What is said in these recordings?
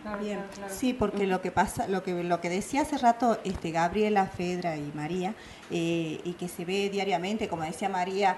Claro, Bien, claro. sí, porque lo que pasa, lo que decía hace rato Gabriela, Fedra y María, y que se ve diariamente, como decía María,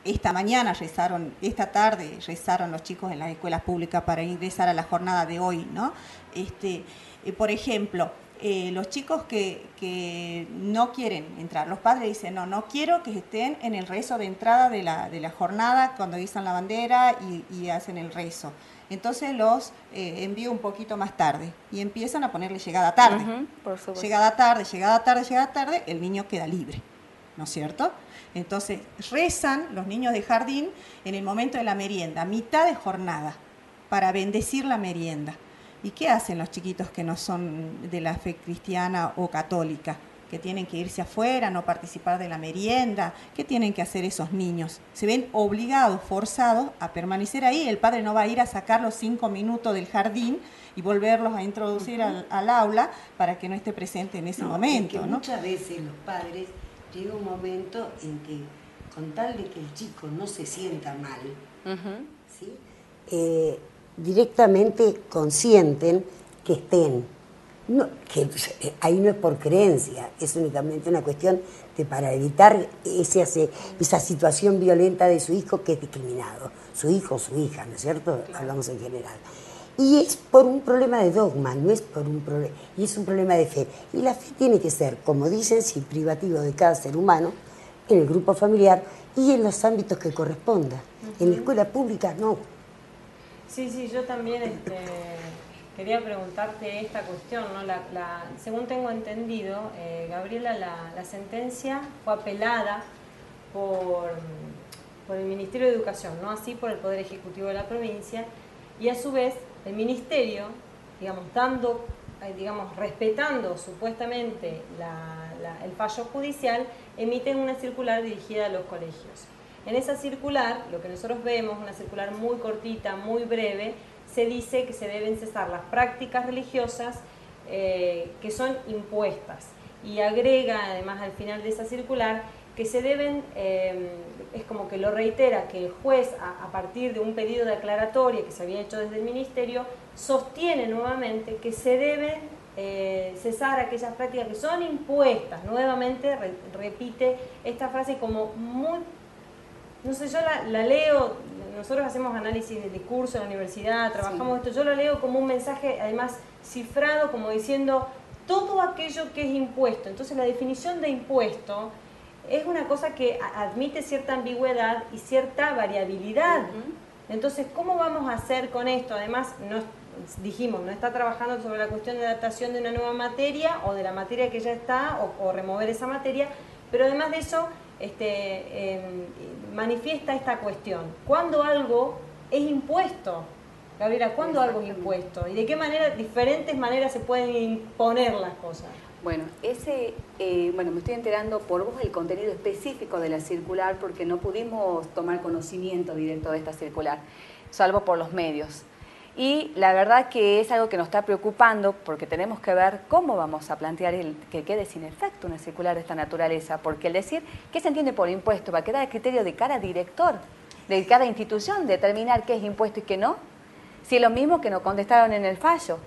esta mañana rezaron, esta tarde rezaron los chicos en las escuelas públicas para ingresar a la jornada de hoy, ¿no? Por ejemplo, los chicos que no quieren entrar, los padres dicen, no quiero que estén en el rezo de entrada de la jornada cuando izan la bandera y hacen el rezo. Entonces los envío un poquito más tarde y empiezan a ponerle llegada tarde. Por supuesto. Llegada tarde, llegada tarde, llegada tarde, el niño queda libre, ¿no es cierto? Entonces rezan los niños de jardín en el momento de la merienda, mitad de jornada, para bendecir la merienda. ¿Y qué hacen los chiquitos que no son de la fe cristiana o católica? Que tienen que irse afuera, no participar de la merienda. ¿Qué tienen que hacer esos niños? Se ven obligados, forzados a permanecer ahí. El padre no va a ir a sacar los 5 minutos del jardín y volverlos a introducir al aula para que no esté presente en ese momento. Es que ¿no? muchas veces los padres llega un momento en que, con tal de que el chico no se sienta mal, ¿sí? Directamente consienten que estén. Ahí no es por creencia, es únicamente una cuestión de para evitar esa situación violenta de su hijo que es discriminado. Su hijo o su hija, ¿no es cierto? Claro. Hablamos en general. Y es por un problema de dogma, no es por un problema, y es un problema de fe. Y la fe tiene que ser, como dicen, sí, privativo de cada ser humano, en el grupo familiar y en los ámbitos que corresponda. En la escuela pública no. Sí, yo también quería preguntarte esta cuestión, ¿no? Según tengo entendido, Gabriela, la sentencia fue apelada por el Ministerio de Educación, no así por el Poder Ejecutivo de la provincia, y a su vez el Ministerio, respetando supuestamente el fallo judicial, emiten una circular dirigida a los colegios. En esa circular, lo que nosotros vemos, una circular muy cortita, muy breve, se dice que se deben cesar las prácticas religiosas que son impuestas. Y agrega, además, al final de esa circular, que se deben, es como que lo reitera, que el juez, a partir de un pedido de aclaratoria que se había hecho desde el Ministerio, sostiene nuevamente que se deben cesar aquellas prácticas que son impuestas. Nuevamente repite esta frase como muy... No sé, yo la leo, nosotros hacemos análisis de discurso en la universidad, trabajamos esto, yo lo leo como un mensaje además cifrado, como diciendo todo aquello que es impuesto. Entonces la definición de impuesto es una cosa que admite cierta ambigüedad y cierta variabilidad. Entonces, ¿cómo vamos a hacer con esto? Además, dijimos, no está trabajando sobre la cuestión de adaptación de una nueva materia o de la materia que ya está o remover esa materia, pero además de eso manifiesta esta cuestión. ¿Cuándo algo es impuesto? Gabriela, ¿cuándo algo es impuesto? ¿Y de qué manera, diferentes maneras se pueden imponer las cosas? Bueno, me estoy enterando por vos el contenido específico de la circular porque no pudimos tomar conocimiento directo de esta circular, salvo por los medios. Y la verdad que es algo que nos está preocupando porque tenemos que ver cómo vamos a plantear que quede sin efecto una circular de esta naturaleza, porque el decir qué se entiende por impuesto va a quedar a criterio de cada director, de cada institución, determinar qué es impuesto y qué no. Si es lo mismo que nos contestaron en el fallo.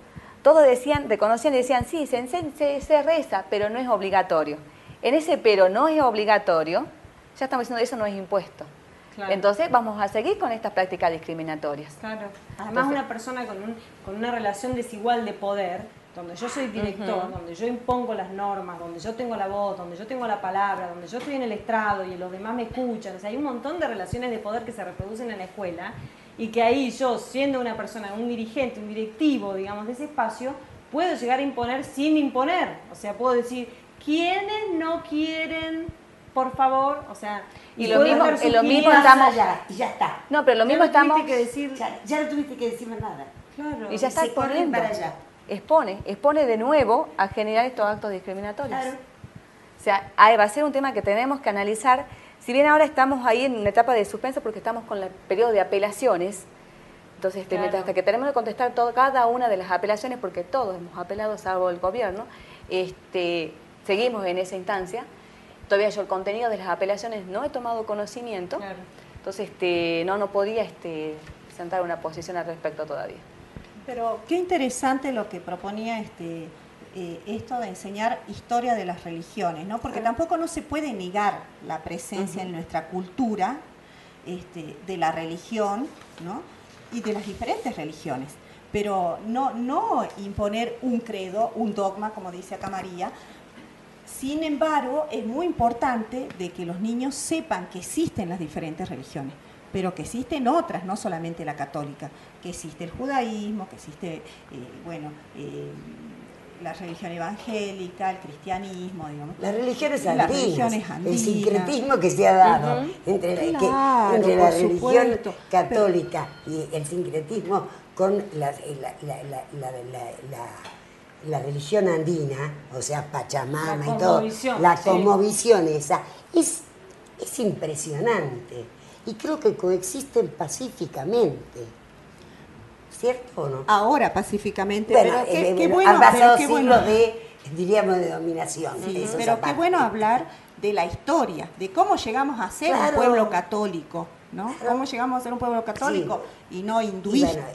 Todos reconocían y decían, sí, se reza, pero no es obligatorio. En ese pero no es obligatorio, ya estamos diciendo eso no es impuesto. Claro. Entonces vamos a seguir con estas prácticas discriminatorias. Claro. Además, una persona con una relación desigual de poder, donde yo soy director, donde yo impongo las normas, donde yo tengo la voz, donde yo tengo la palabra, donde yo estoy en el estrado y los demás me escuchan. O sea, hay un montón de relaciones de poder que se reproducen en la escuela y que ahí yo, siendo una persona, un dirigente, un directivo, digamos, de ese espacio, puedo llegar a imponer sin imponer. O sea, puedo decir, ¿quiénes no quieren, por favor? O sea, y lo mismo estamos allá, y ya está. No, pero lo mismo estamos que decir, ya no tuviste que decir más nada. Claro. Y ya está exponiendo. Para allá. Expone de nuevo a generar estos actos discriminatorios. Claro. O sea, va a ser un tema que tenemos que analizar. Si bien ahora estamos ahí en una etapa de suspenso porque estamos con el periodo de apelaciones, entonces hasta que tenemos que contestar cada una de las apelaciones, porque todos hemos apelado, salvo el gobierno, seguimos en esa instancia. Todavía yo el contenido de las apelaciones no he tomado conocimiento, entonces no podía sentar una posición al respecto todavía. Pero qué interesante lo que proponía esto de enseñar historia de las religiones, ¿no? Porque tampoco no se puede negar la presencia en nuestra cultura de la religión, ¿no? Y de las diferentes religiones. Pero no imponer un credo, un dogma, como dice acá María. Sin embargo, es muy importante de que los niños sepan que existen las diferentes religiones, pero que existen otras, no solamente la católica, que existe el judaísmo, que existe, la religión evangélica, el cristianismo, digamos. Las religiones andinas. El sincretismo que se ha dado entre la religión católica y el sincretismo con la religión andina, o sea, Pachamama y todo, la cosmovisión esa, es impresionante. Y creo que coexisten pacíficamente. ¿Cierto o no? Ahora pacíficamente, bueno, pero qué bueno, han pasado qué siglos bueno. diríamos, de dominación. Sí, pero qué bueno hablar de la historia, de cómo llegamos a ser un pueblo católico, ¿no? Claro. ¿Cómo llegamos a ser un pueblo católico y no hinduista?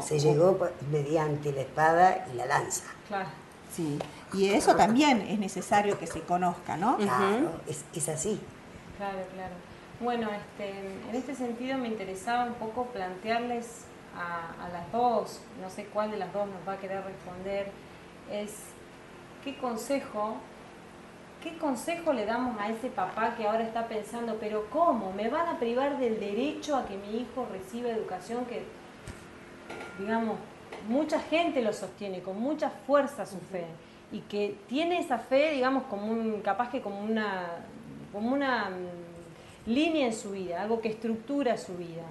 Se llegó mediante la espada y la lanza. Claro. Sí, y eso también es necesario que se conozca, ¿no? Claro, es así. Claro. Bueno, en este sentido me interesaba un poco plantearles a las dos, no sé cuál de las dos nos va a querer responder, es ¿qué consejo le damos a ese papá que ahora está pensando, pero cómo? ¿Me van a privar del derecho a que mi hijo reciba educación que, digamos, mucha gente lo sostiene con mucha fuerza su fe y que tiene esa fe, digamos, capaz que como una línea en su vida, algo que estructura su vida?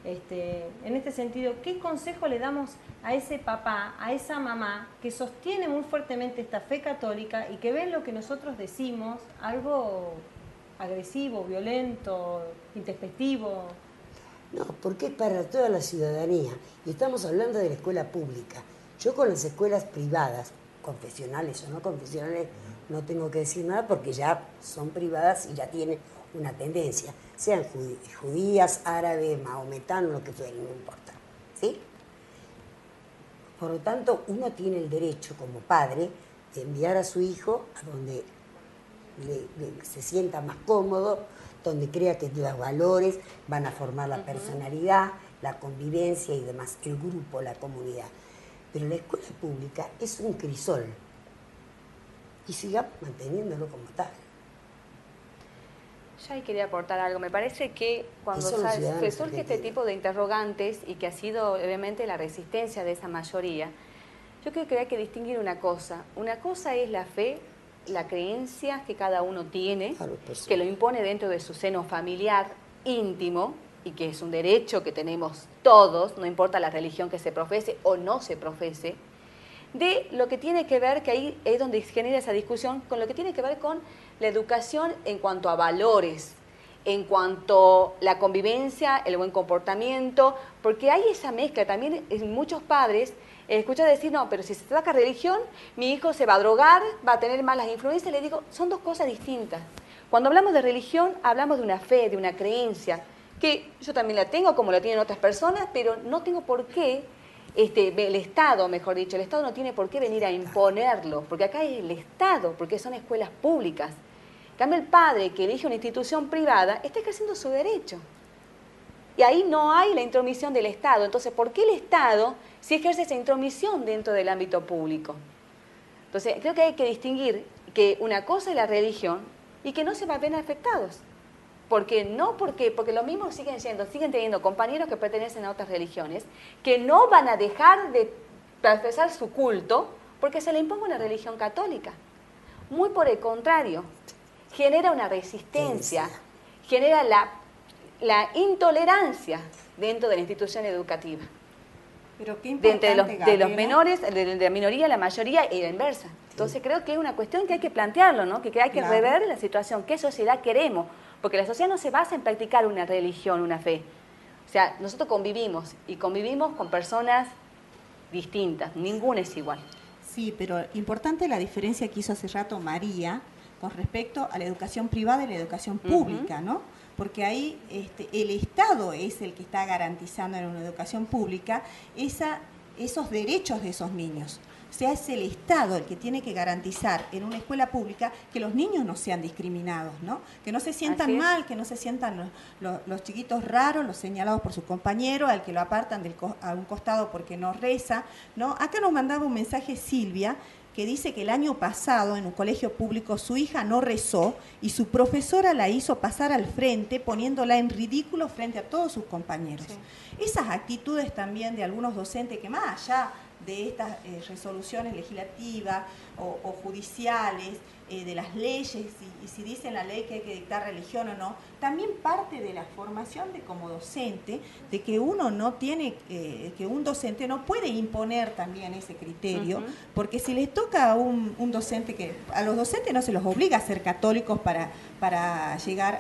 En este sentido, ¿qué consejo le damos a ese papá, a esa mamá que sostiene muy fuertemente esta fe católica y que ve lo que nosotros decimos algo agresivo, violento, intempestivo? No, porque es para toda la ciudadanía. Y estamos hablando de la escuela pública. Yo con las escuelas privadas, confesionales o no confesionales, no tengo que decir nada porque ya son privadas y ya tienen una tendencia, sean judías, árabes, mahometanos, lo que fuera, no importa, ¿sí? Por lo tanto, uno tiene el derecho como padre de enviar a su hijo a donde se sienta más cómodo, donde crea que los valores van a formar la personalidad, la convivencia y demás, el grupo, la comunidad. Pero la escuela pública es un crisol y sigamos manteniéndolo como tal. Yo ahí quería aportar algo. Me parece que cuando surge este tipo de interrogantes y que ha sido obviamente la resistencia de esa mayoría, yo creo que hay que distinguir una cosa. Una cosa es la fe, la creencia que cada uno tiene, que lo impone dentro de su seno familiar íntimo y que es un derecho que tenemos todos, no importa la religión que se profese o no se profese, de lo que tiene que ver, que ahí es donde genera esa discusión, con lo que tiene que ver con la educación en cuanto a valores, en cuanto a la convivencia, el buen comportamiento, porque hay esa mezcla. También en muchos padres escucho decir, no, pero si se saca religión, mi hijo se va a drogar, va a tener malas influencias. Le digo, son dos cosas distintas. Cuando hablamos de religión, hablamos de una fe, de una creencia, que yo también la tengo como la tienen otras personas, pero no tengo por qué. El Estado, mejor dicho, el Estado no tiene por qué venir a imponerlo, porque acá es el Estado, porque son escuelas públicas. En cambio, el padre que elige una institución privada está ejerciendo su derecho. Y ahí no hay la intromisión del Estado. Entonces, ¿por qué el Estado sí ejerce esa intromisión dentro del ámbito público? Entonces, creo que hay que distinguir que una cosa es la religión y que no se van a ver afectados. Porque los mismos siguen teniendo compañeros que pertenecen a otras religiones, que no van a dejar de profesar su culto porque se le imponga una religión católica. Muy por el contrario, genera una resistencia, genera la intolerancia dentro de la institución educativa. Pero qué importante, de los menores, de la minoría, la mayoría y la inversa. Entonces creo que es una cuestión que hay que plantearlo, ¿no? Que hay que rever la situación, qué sociedad queremos. Porque la sociedad no se basa en practicar una religión, una fe. O sea, nosotros convivimos y convivimos con personas distintas, ninguna es igual. Sí, pero importante la diferencia que hizo hace rato María con respecto a la educación privada y la educación pública, ¿no? Porque ahí el Estado es el que está garantizando en una educación pública esa esos derechos de esos niños. O sea, es el Estado el que tiene que garantizar en una escuela pública que los niños no sean discriminados, ¿no? Que no se sientan mal, que no se sientan los chiquitos raros, los señalados por su compañero, al que lo apartan a un costado porque no reza, ¿no? Acá nos mandaba un mensaje Silvia, que dice que el año pasado en un colegio público su hija no rezó y su profesora la hizo pasar al frente poniéndola en ridículo frente a todos sus compañeros. Sí. Esas actitudes también de algunos docentes que más allá de estas resoluciones legislativas o judiciales, de las leyes, y si dice en la ley que hay que dictar religión o no, también parte de la formación de como docente, de que uno no tiene, que un docente no puede imponer también ese criterio, porque si les toca a un docente, que a los docentes no se los obliga a ser católicos para llegar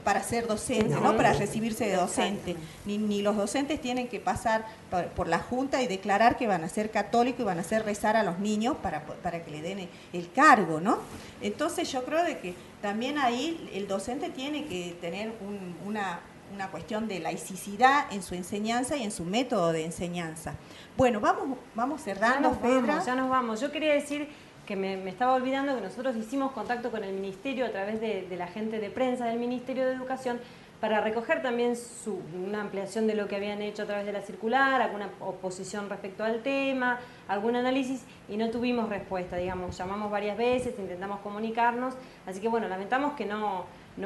para ser docente, ¿no? Para recibirse de docente, ni los docentes tienen que pasar por la Junta y declarar que van a ser católicos y van a hacer rezar a los niños para que le den el cargo, ¿no? Entonces yo creo de que también ahí el docente tiene que tener una cuestión de laicidad en su enseñanza y en su método de enseñanza. Bueno, vamos cerrando, Fedra. Ya nos vamos. Yo quería decir que me estaba olvidando que nosotros hicimos contacto con el Ministerio a través de la gente de prensa del Ministerio de Educación para recoger también una ampliación de lo que habían hecho a través de la circular, alguna oposición respecto al tema, algún análisis, y no tuvimos respuesta, digamos, llamamos varias veces, intentamos comunicarnos, así que bueno, lamentamos que no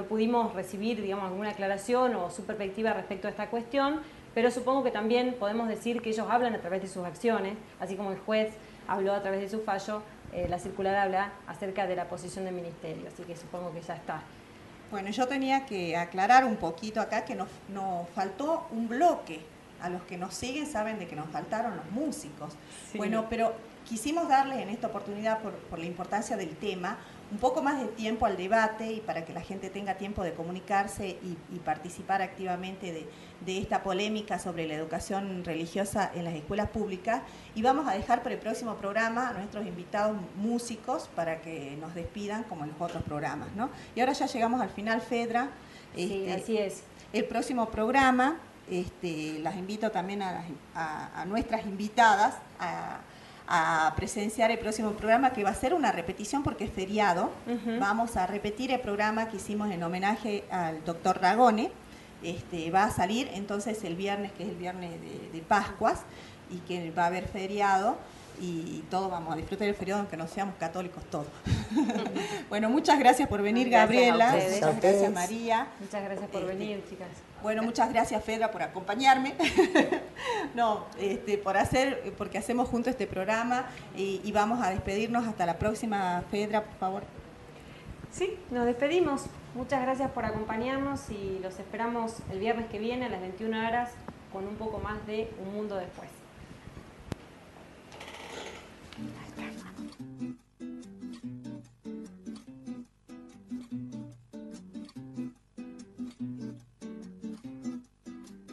pudimos recibir, digamos, alguna aclaración o su perspectiva respecto a esta cuestión, pero supongo que también podemos decir que ellos hablan a través de sus acciones, así como el juez habló a través de su fallo, la circular habla acerca de la posición del Ministerio, así que supongo que ya está. Bueno, yo tenía que aclarar un poquito acá que nos faltó un bloque. A los que nos siguen saben de que nos faltaron los músicos. Sí. Bueno, pero quisimos darles en esta oportunidad, por la importancia del tema, un poco más de tiempo al debate y para que la gente tenga tiempo de comunicarse y participar activamente de esta polémica sobre la educación religiosa en las escuelas públicas. Y vamos a dejar para el próximo programa a nuestros invitados músicos para que nos despidan como en los otros programas, ¿no? Y ahora ya llegamos al final, Fedra. Sí, así es. El próximo programa, las invito también a nuestras invitadas a presenciar el próximo programa, que va a ser una repetición porque es feriado. Vamos a repetir el programa que hicimos en homenaje al doctor Ragone. Va a salir entonces el viernes, que es el viernes de Pascuas, y que va a haber feriado, y todos vamos a disfrutar del feriado, aunque no seamos católicos todos. Bueno, muchas gracias por venir, Gabriela. Muchas gracias, María. Muchas gracias por venir, chicas. Bueno, muchas gracias, Fedra, por acompañarme. Porque hacemos juntos este programa, y vamos a despedirnos hasta la próxima. Fedra, por favor. Sí, nos despedimos. Muchas gracias por acompañarnos y los esperamos el viernes que viene a las 21 horas con un poco más de Un Mundo Después.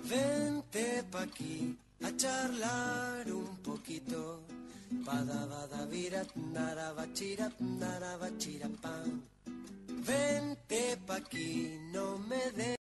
Vente pa' aquí a charlar un poquito. Badabadavirat, narabachira, narabachira, pam. Vente pa' aquí, no me des